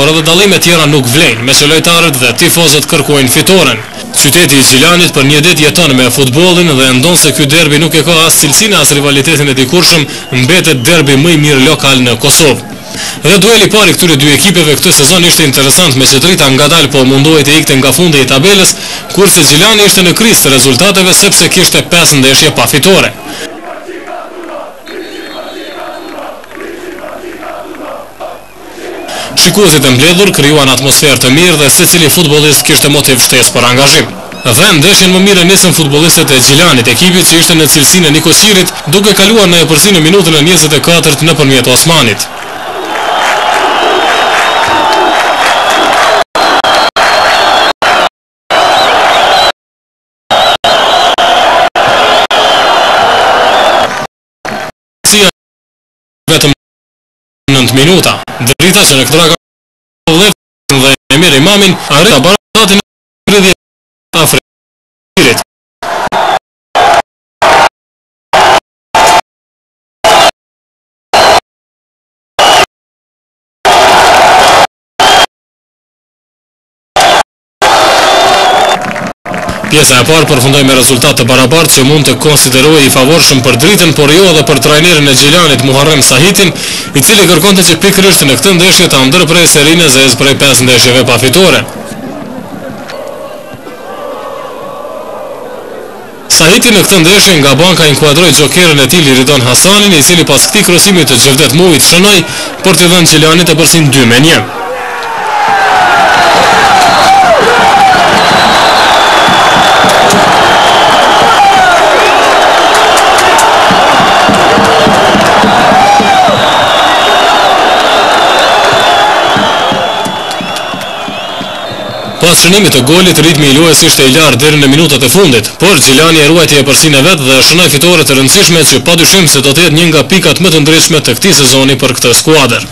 por edhe dallime tjera nuk vlen, me që lojtarët dhe tifozët kërkojnë fitoren. Qyteti i Gjilanit për një ditë jeton me futbollin dhe ndon se ky derbi nuk e ka as cilësinë as rivalitetin e dikurshëm, mbetet derbi më i mirë lokal në Kosovë. Dhe dueli i parë këtyre dy ekipeve këtë sezon ishte interesant, me që Drita ngadalë po mundohej të ikte nga fundi i tabelës, kurse Gjilani ishte në krizë të rezultateve sepse kishte 5 ndeshje pa fitore. Shikuesit e mbledhur krijuan atmosferë të mirë dhe secili futbollist kishte motiv shtesë për angazhim. Dhe ndeshjen më mirë nisën futbollistët e Gjilanit, ekipit që ishte në cilësinë e Nikosirit, duke kaluar në epërsi në minutën e 24 nëpërmjet Osmanit. Vetëm 9 minuta. Drita që në këtë radhë dhe Emir Imamin arrita barazatin e 30 afririt. Pjesa e parë përfundoi me rezultat të barabartë që mund të konsiderohej i favorshëm për Dritën, por jo edhe për trajnerin e Gjilanit Muharrem Sahitin, i cili kërkonte që pikërisht në këtë ndeshje ta ndërprej serinë e zezë prej 5 ndeshjeve pa fitore. Sahiti në këtë ndeshje nga banka inkuadroi xokerën e tij Liridon Hasanin, i cili pas këtij krosimi të Xhevdet Mujit shënoi për t'i dhënë Gjilanit epërsinë 2-1. Pas shënimit të golit, ritmi i lojës ishte i lartë deri në minutat e fundit, por Gjilani e ruajti epërsinë e vet dhe shënoi fitore të rëndësishme që padyshim se do të jetë një nga pikat më të ndritshme të këtij sezoni për këtë skuadër.